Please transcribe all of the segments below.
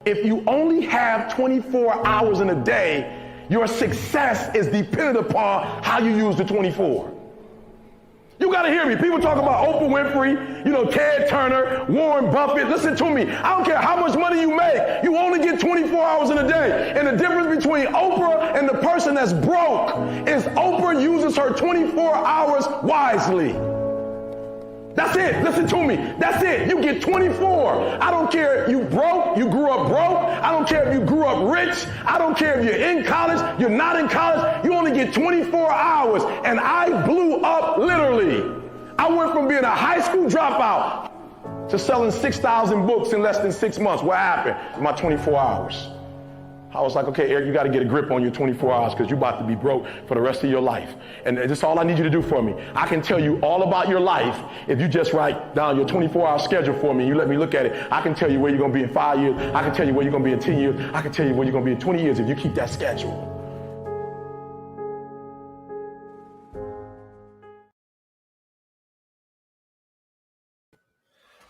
If you only have 24 hours in a day, your success is dependent upon how you use the 24. You got to hear me. People talk about Oprah Winfrey, Ted Turner, Warren Buffett. Listen to me. I don't care how much money you make. You only get 24 hours in a day. And the difference between Oprah and the person that's broke is Oprah uses her 24 hours wisely. That's it. Listen to me. That's it. You get 24. I don't care if you broke, you grew up broke. I don't care if you grew up rich. I don't care if you're in college, you're not in college. You only get 24 hours. And I blew up literally. I went from being a high school dropout to selling 6,000 books in less than 6 months. What happened? My 24 hours. I was like, okay, Eric, you got to get a grip on your 24 hours because you're about to be broke for the rest of your life. And that's all I need you to do for me. I can tell you all about your life if you just write down your 24-hour schedule for me and you let me look at it. I can tell you where you're going to be in 5 years. I can tell you where you're going to be in 10 years. I can tell you where you're going to be in 20 years if you keep that schedule.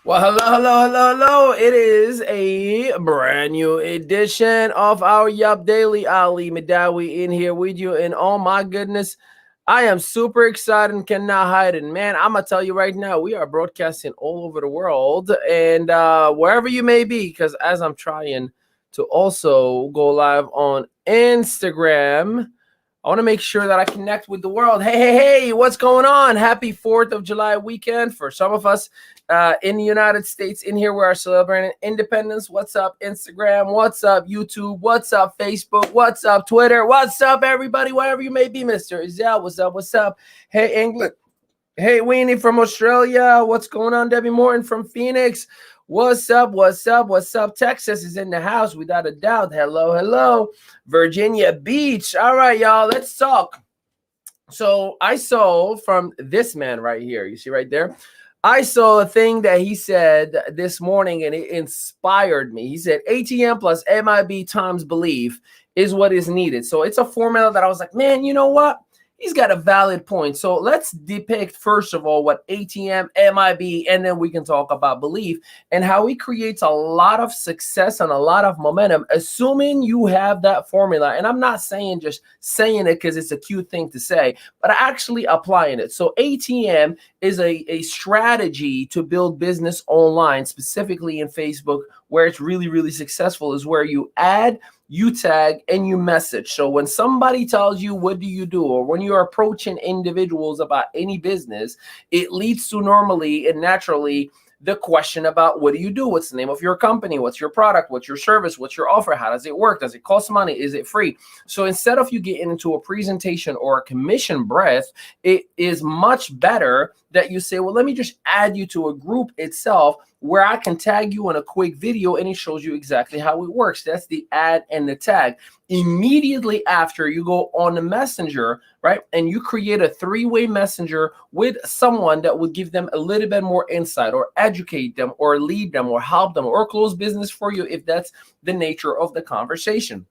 Well, hello. It is a brand new edition of our Yup Daily. Ali Madawi in here with you. And oh my goodness, I am super excited and cannot hide it. Man, I'm going to tell you right now, we are broadcasting all over the world and wherever you may be, because as I'm trying to also go live on Instagram, I want to make sure that I connect with the world. Hey, what's going on? Happy 4th of July weekend for some of us in the United States. In here, we are celebrating independence. What's up, Instagram? What's up, YouTube? What's up, Facebook? What's up, Twitter? What's up, everybody? Wherever you may be, Mr. Izal, what's up? Hey, England. Hey, Weenie from Australia. What's going on? Debbie Morton from Phoenix. What's up? Texas is in the house without a doubt. Hello. Virginia Beach. All right, y'all, let's talk. So I saw from this man right here, you see right there, I saw a thing that he said this morning and it inspired me. He said ATM plus MIB times belief is what is needed. So it's a formula that I was like, man, you know what? He's got a valid point. So let's depict, first of all, what ATM, MIB, and then we can talk about belief and how he creates a lot of success and a lot of momentum, assuming you have that formula. And I'm not saying just saying it because it's a cute thing to say, but actually applying it. So ATM is a strategy to build business online, specifically in Facebook, where it's really, really successful, is where you add, you tag, and you message. So when somebody tells you, what do you do? Or when you're approaching individuals about any business, it leads to normally and naturally the question about what do you do? What's the name of your company? What's your product? What's your service? What's your offer? How does it work? Does it cost money? Is it free? So instead of you getting into a presentation or a commission breath, it is much better that you say, well, let me just add you to a group itself where I can tag you in a quick video and it shows you exactly how it works. That's the add and the tag. Immediately after, you go on the messenger, right? And you create a three-way messenger with someone that would give them a little bit more insight or educate them or lead them or help them or close business for you if that's the nature of the conversation.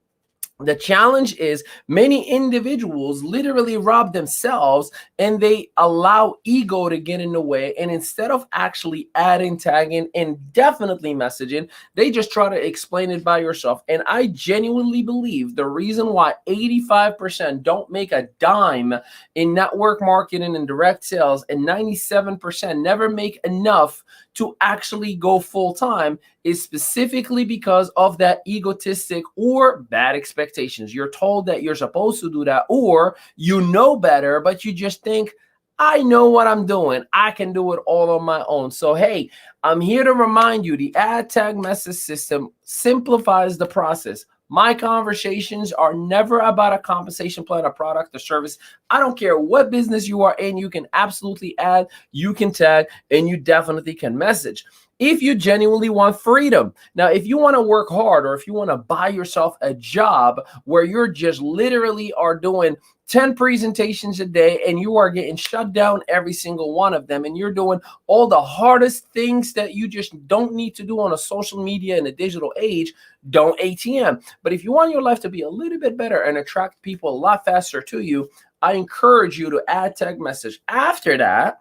The challenge is many individuals literally rob themselves and they allow ego to get in the way. And instead of actually adding, tagging, and definitely messaging, they just try to explain it by yourself. And I genuinely believe the reason why 85% don't make a dime in network marketing and direct sales and 97% never make enough to actually go full time is specifically because of that egotistic or bad expectations. You're told that you're supposed to do that, or you know better, but you just think, I know what I'm doing. I can do it all on my own. So, hey, I'm here to remind you, the ad tag message system simplifies the process. My conversations are never about a compensation plan, a product, or service. I don't care what business you are in. You can absolutely add, you can tag, and you definitely can message. If you genuinely want freedom. Now, if you want to work hard or if you want to buy yourself a job where you're just literally are doing 10 presentations a day and you are getting shut down every single one of them and you're doing all the hardest things that you just don't need to do on a social media in a digital age, don't ATM. But if you want your life to be a little bit better and attract people a lot faster to you, I encourage you to add tag message. After that,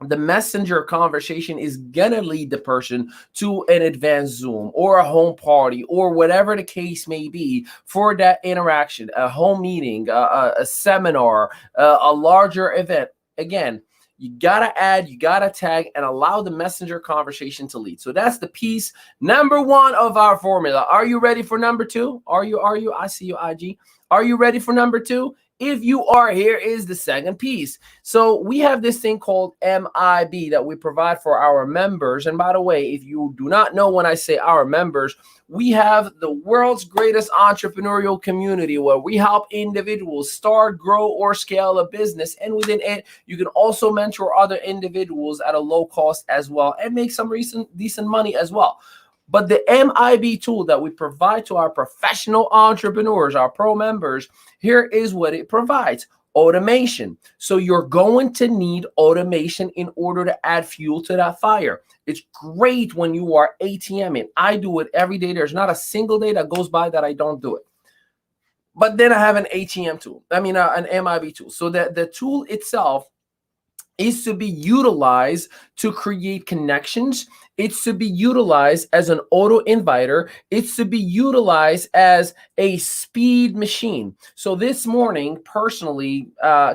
the messenger conversation is gonna lead the person to an advanced Zoom or a home party or whatever the case may be for that interaction, a home meeting, a seminar, a larger event. Again, you gotta add, you gotta tag, and allow the messenger conversation to lead. So that's the piece number one of our formula. Are you ready for number two? Are you? I see you, IG. Are you ready for number two? If you are, here is the second piece. So we have this thing called MIB that we provide for our members. And by the way, if you do not know, when I say our members, we have the world's greatest entrepreneurial community where we help individuals start, grow, or scale a business. And within it, you can also mentor other individuals at a low cost as well and make some decent money as well. But the MIB tool that we provide to our professional entrepreneurs, our pro members, here is what it provides: automation. So you're going to need automation in order to add fuel to that fire. It's great when you are ATMing. I do it every day. There's not a single day that goes by that I don't do it. But then I have an ATM tool. I mean, an MIB tool. So that the tool itself is to be utilized to create connections. It's to be utilized as an auto inviter. It's to be utilized as a speed machine. So this morning, personally,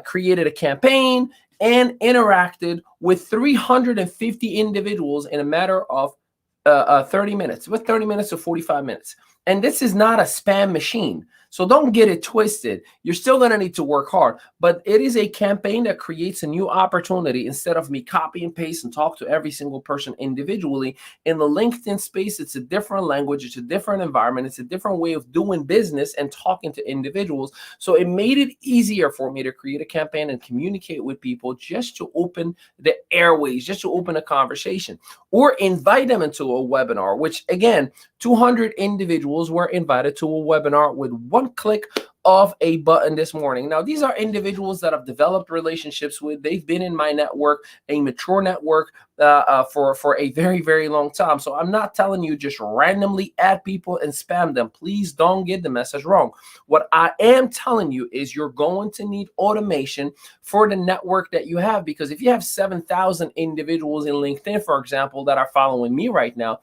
created a campaign and interacted with 350 individuals in a matter of 30 minutes, with 30 minutes to 45 minutes. And this is not a spam machine. So don't get it twisted. You're still going to need to work hard, but it is a campaign that creates a new opportunity. Instead of me copy and paste and talk to every single person individually, in the LinkedIn space, it's a different language. It's a different environment. It's a different way of doing business and talking to individuals. So it made it easier for me to create a campaign and communicate with people just to open the airways, just to open a conversation or invite them into a webinar, which again, 200 individuals were invited to a webinar with one click of a button this morning. Now, these are individuals that I've developed relationships with. They've been in my network, a mature network, for a very, very long time. So I'm not telling you just randomly add people and spam them. Please don't get the message wrong. What I am telling you is you're going to need automation for the network that you have, because if you have 7,000 individuals in LinkedIn, for example, that are following me right now,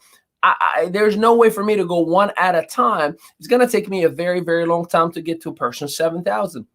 there's no way for me to go one at a time. It's going to take me a very, very long time to get to person 7,000.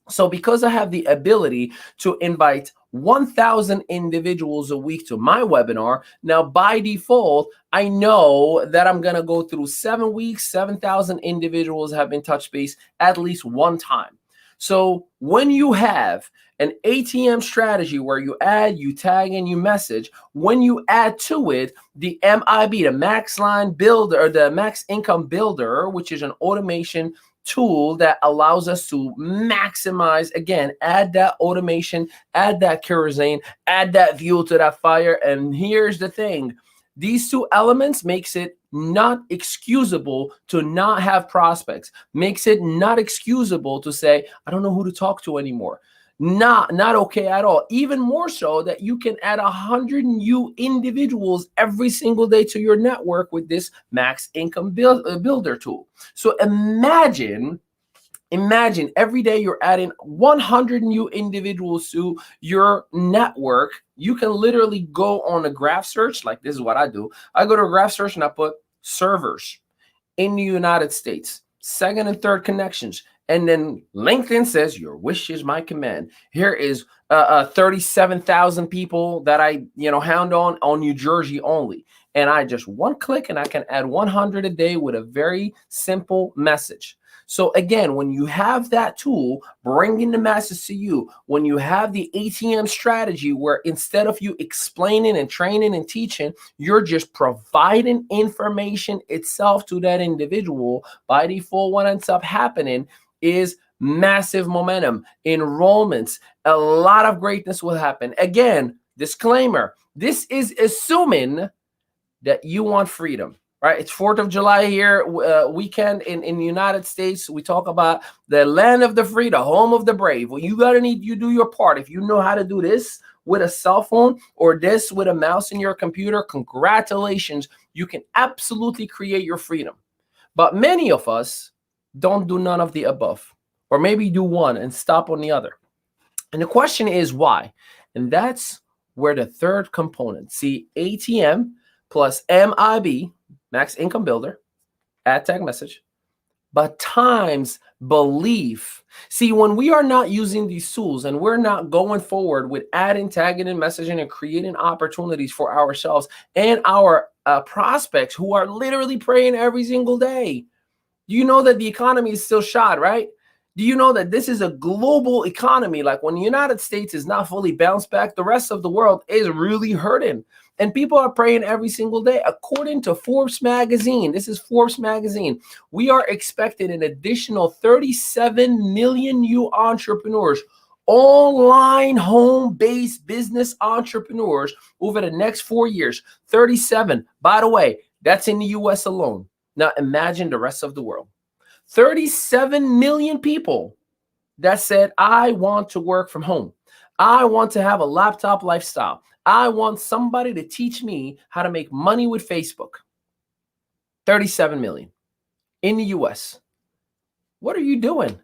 So because I have the ability to invite 1,000 individuals a week to my webinar, now by default, I know that I'm going to go through 7 weeks, 7,000 individuals have been touch base at least one time. So when you have an ATM strategy where you add, you tag, and you message, when you add to it the MIB, the Max Line Builder, or the Max Income Builder, which is an automation tool that allows us to maximize, again, add that automation, add that kerosene, add that fuel to that fire. And here's the thing. These two elements makes it not excusable to not have prospects, makes it not excusable to say, I don't know who to talk to anymore. Not okay at all. Even more so that you can add 100 new individuals every single day to your network with this Max Income Builder tool. So imagine every day you're adding 100 new individuals to your network. You can literally go on a graph search. Like, this is what I do. I go to a graph search and I put servers in the United States, second and third connections. And then LinkedIn says, your wish is my command. Here is 37,000 people that I hound on New Jersey only. And I just one click and I can add 100 a day with a very simple message. So again, when you have that tool bringing the message to you, when you have the ATM strategy where instead of you explaining and training and teaching, you're just providing information itself to that individual, by default, what ends up happening is massive momentum, enrollments, a lot of greatness will happen. Again, disclaimer, this is assuming that you want freedom. Right, it's 4th of July here, weekend in the United States. We talk about the land of the free, the home of the brave. Well, you do your part. If you know how to do this with a cell phone or this with a mouse in your computer, congratulations. You can absolutely create your freedom. But many of us don't do none of the above, or maybe do one and stop on the other. And the question is why? And that's where the third component, see, ATM plus MIB, max income builder, add tag message, but times belief. See, when we are not using these tools and we're not going forward with adding, tagging, and messaging and creating opportunities for ourselves and our prospects who are literally praying every single day. Do you know that the economy is still shot, right? Do you know that this is a global economy? Like when the United States is not fully bounced back, the rest of the world is really hurting. And people are praying every single day. According to Forbes magazine, this is Forbes magazine, we are expecting an additional 37 million new entrepreneurs, online home-based business entrepreneurs over the next 4 years. 37. By the way, that's in the US alone. Now imagine the rest of the world. 37 million people that said, I want to work from home. I want to have a laptop lifestyle. I want somebody to teach me how to make money with Facebook. 37 million in the US. What are you doing?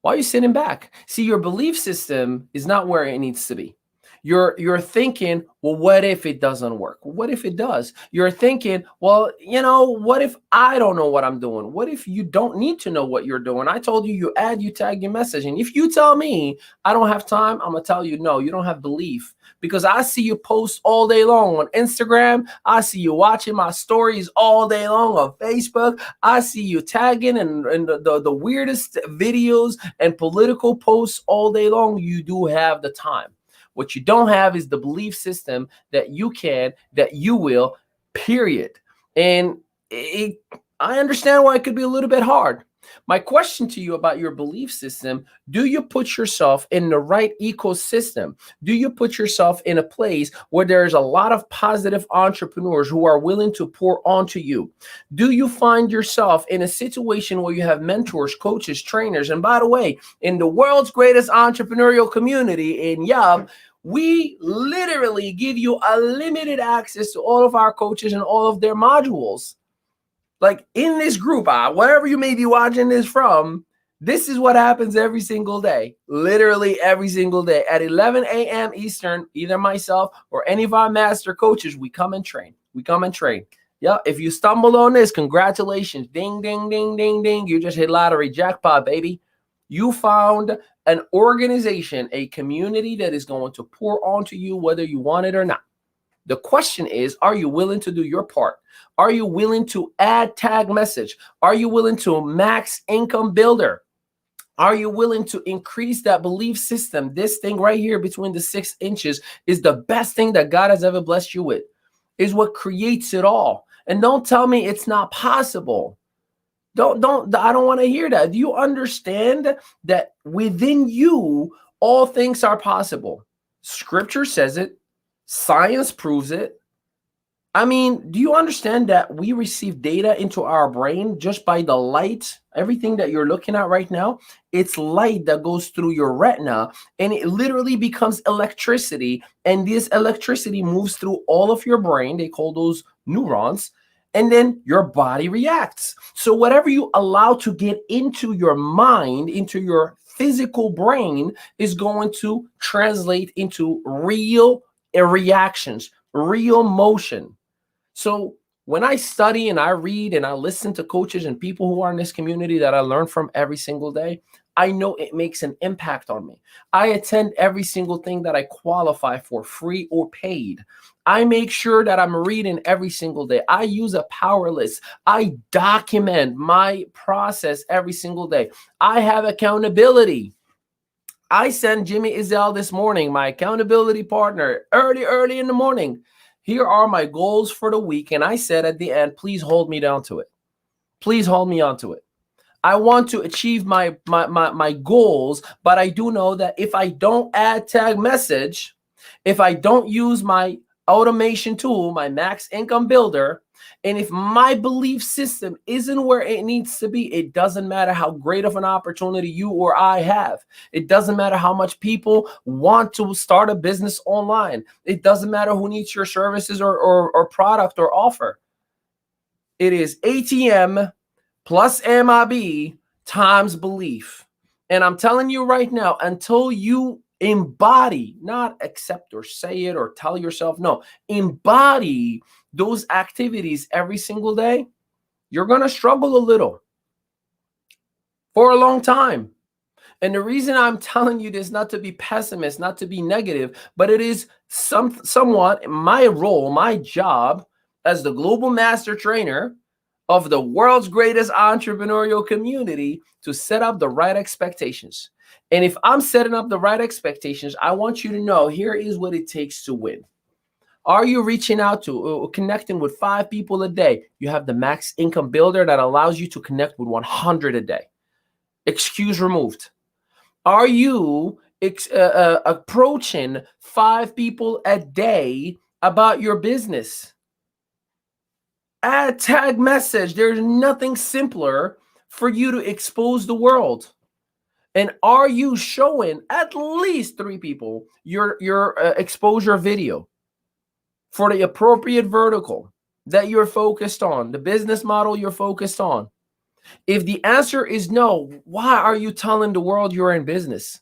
Why are you sitting back? See, your belief system is not where it needs to be. You're thinking, well, what if it doesn't work? What if it does? You're thinking, well, what if I don't know what I'm doing? What if you don't need to know what you're doing? I told you, you add, you tag, your message. And if you tell me I don't have time, I'm going to tell you, no, you don't have belief. Because I see you post all day long on Instagram. I see you watching my stories all day long on Facebook. I see you tagging and the weirdest videos and political posts all day long. You do have the time. What you don't have is the belief system that you can, that you will, period. And I understand why it could be a little bit hard. My question to you about your belief system, do you put yourself in the right ecosystem? Do you put yourself in a place where there's a lot of positive entrepreneurs who are willing to pour onto you? Do you find yourself in a situation where you have mentors, coaches, trainers? And by the way, in the world's greatest entrepreneurial community in Yub, we literally give you unlimited access to all of our coaches and all of their modules. Like in this group, wherever you may be watching this from, this is what happens every single day, literally every single day at 11 a.m. Eastern. Either myself or any of our master coaches, we come and train. Yeah, if you stumbled on this, congratulations. Ding, ding, ding, ding, ding. You just hit lottery jackpot, baby. You found an organization, a community that is going to pour onto you whether you want it or not. The question is, are you willing to do your part? Are you willing to add tag message? Are you willing to max income builder? Are you willing to increase that belief system? This thing right here between the 6 inches is the best thing that God has ever blessed you with. Is what creates it all. And don't tell me it's not possible. I don't want to hear that. Do you understand that within you, all things are possible? Scripture says it. Science proves it. I mean, do you understand that we receive data into our brain just by the light? Everything that you're looking at right now, it's light that goes through your retina and it literally becomes electricity. And this electricity moves through all of your brain. They call those neurons. And then your body reacts. So whatever you allow to get into your mind, into your physical brain, is going to translate into real reactions, real motion. So when I study and I read and I listen to coaches and people who are in this community that I learn from every single day, I know it makes an impact on me. I attend every single thing that I qualify for, free or paid. I make sure that I'm reading every single day. I use a power list. I document my process every single day. I have accountability. I sent Jimmy Izell this morning, my accountability partner, early in the morning. Here are my goals for the week. And I said at the end, please hold me down to it. Please hold me onto it. I want to achieve my goals, but I do know that if I don't add tag message, if I don't use my automation tool, my max income builder, and if my belief system isn't where it needs to be, it doesn't matter how great of an opportunity you or I have. It doesn't matter how much people want to start a business online. It doesn't matter who needs your services or product or offer. It is ATM plus MIB times belief. And I'm telling you right now, until you Embody, not accept or say it or tell yourself. No, embody those activities every single day. You're going to struggle a little for a long time. And the reason I'm telling you this, not to be pessimist, not to be negative, but it is somewhat my role, my job as the global master trainer of the world's greatest entrepreneurial community to set up the right expectations. And if I'm setting up the right expectations, I want you to know here is what it takes to win. Are you reaching out to connecting with 5 people a day? You have the max income builder that allows you to connect with 100 a day. Excuse removed. Are you approaching 5 people a day about your business? Add tag message. There's nothing simpler for you to expose the world. And are you showing at least 3 people your exposure video for the appropriate vertical that you're focused on, the business model you're focused on? If the answer is no, why are you telling the world you're in business?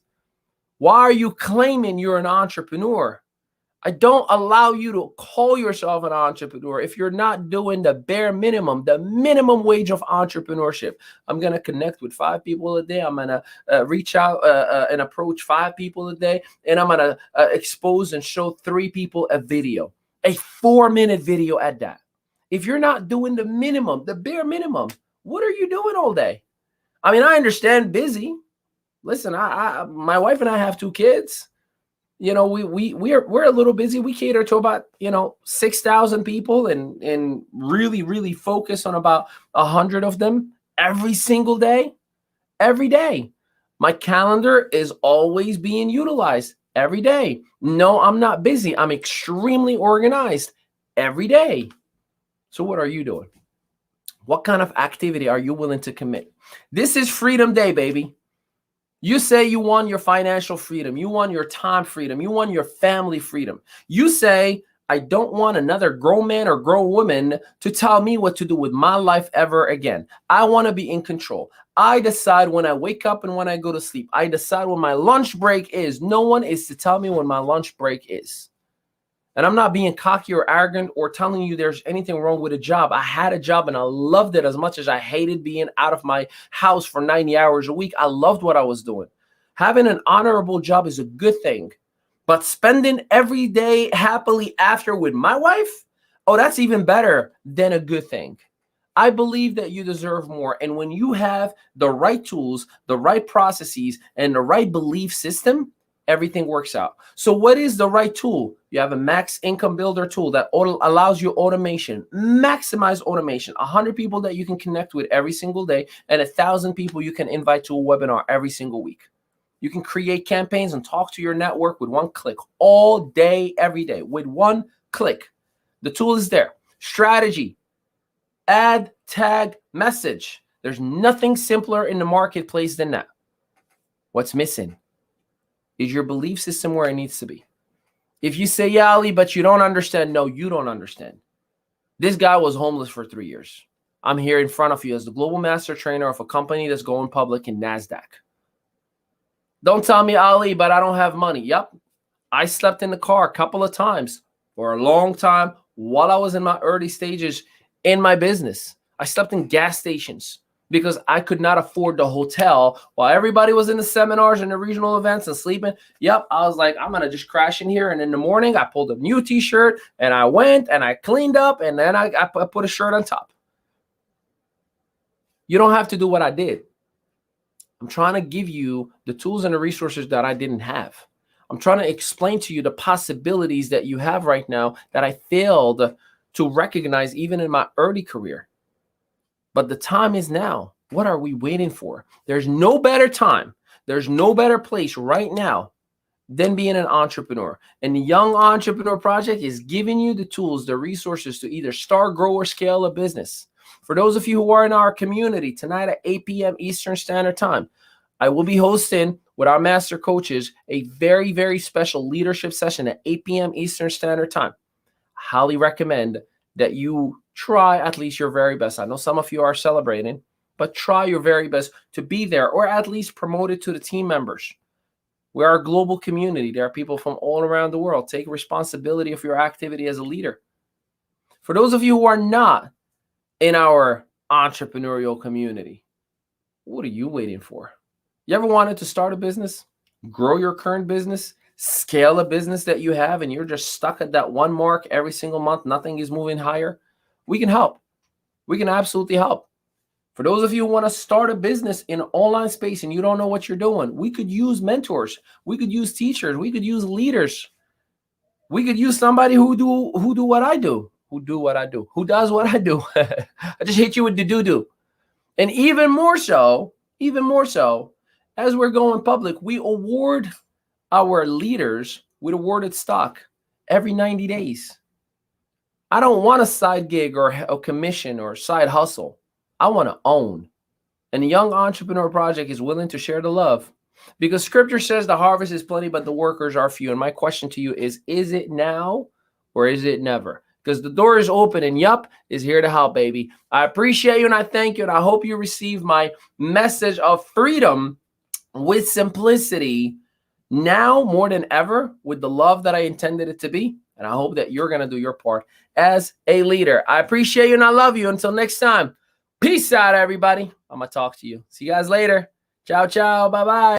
Why are you claiming you're an entrepreneur? I don't allow you to call yourself an entrepreneur if you're not doing the bare minimum, the minimum wage of entrepreneurship. I'm going to connect with 5 people a day. I'm going to reach out and approach 5 people a day. And I'm going to expose and show 3 people a video, a 4-minute video at that. If you're not doing the minimum, the bare minimum, what are you doing all day? I mean, I understand busy. Listen, my wife and I have 2 kids. You know, we're a little busy. We cater to about 6,000 people and really focus on about 100 of them every single day, every day. My calendar is always being utilized every day. No, I'm not busy. I'm extremely organized every day. So what are you doing? What kind of activity are you willing to commit? This is Freedom Day, baby. You say you want your financial freedom. You want your time freedom. You want your family freedom. You say, I don't want another grown man or grown woman to tell me what to do with my life ever again. I want to be in control. I decide when I wake up and when I go to sleep. I decide when my lunch break is. No one is to tell me when my lunch break is. And I'm not being cocky or arrogant or telling you there's anything wrong with a job. I had a job and I loved it as much as I hated being out of my house for 90 hours a week. I loved what I was doing. Having an honorable job is a good thing. But spending every day happily after with my wife, oh, that's even better than a good thing. I believe that you deserve more. And when you have the right tools, the right processes, and the right belief system, everything works out. So what is the right tool? You have a max income builder tool that allows you automation, maximize automation, 100 people that you can connect with every single day, and 1,000 people you can invite to a webinar every single week. You can create campaigns and talk to your network with 1 click all day, every day with 1 click. The tool is there. Strategy, add, tag, message. There's nothing simpler in the marketplace than that. What's missing? Is your belief system where it needs to be? If you say, yeah, Ali, but you don't understand. No, you don't understand. This guy was homeless for 3 years. I'm here in front of you as the global master trainer of a company that's going public in NASDAQ. Don't tell me, Ali, but I don't have money. Yep. I slept in the car a couple of times for a long time while I was in my early stages in my business. I slept in gas stations because I could not afford the hotel while everybody was in the seminars and the regional events and sleeping. Yep, I was like, I'm going to just crash in here. And in the morning, I pulled a new t-shirt and I went and I cleaned up and then I put a shirt on top. You don't have to do what I did. I'm trying to give you the tools and the resources that I didn't have. I'm trying to explain to you the possibilities that you have right now that I failed to recognize even in my early career. But the time is now. What are we waiting for? There's no better time. There's no better place right now than being an entrepreneur. And the Young Entrepreneur Project is giving you the tools, the resources to either start, grow, or scale a business. For those of you who are in our community, tonight at 8 p.m. Eastern Standard Time, I will be hosting with our master coaches a very, very special leadership session at 8 p.m. Eastern Standard Time. I highly recommend that you try at least your very best. I know some of you are celebrating, but try your very best to be there or at least promote it to the team members. We are a global community. There are people from all around the world. Take responsibility of your activity as a leader. For those of you who are not in our entrepreneurial community, what are you waiting for? You ever wanted to start a business, grow your current business, scale a business that you have, and you're just stuck at that one mark every single month, nothing is moving higher? We can help. We can absolutely help. For those of you who want to start a business in an online space and you don't know what you're doing, we could use mentors. We could use teachers. We could use leaders. We could use somebody who do what I do, who does what I do. I just hit you with the do. And even more so, as we're going public, we award our leaders with awarded stock every 90 days. I don't want a side gig or a commission or side hustle. I want to own. And the Young Entrepreneur Project is willing to share the love, because scripture says the harvest is plenty, but the workers are few. And my question to you is it now or is it never? Because the door is open and Yup is here to help, baby. I appreciate you and I thank you. And I hope you receive my message of freedom with simplicity now more than ever, with the love that I intended it to be. And I hope that you're going to do your part as a leader. I appreciate you and I love you. Until next time, peace out, everybody. I'm going to talk to you. See you guys later. Ciao, ciao. Bye-bye.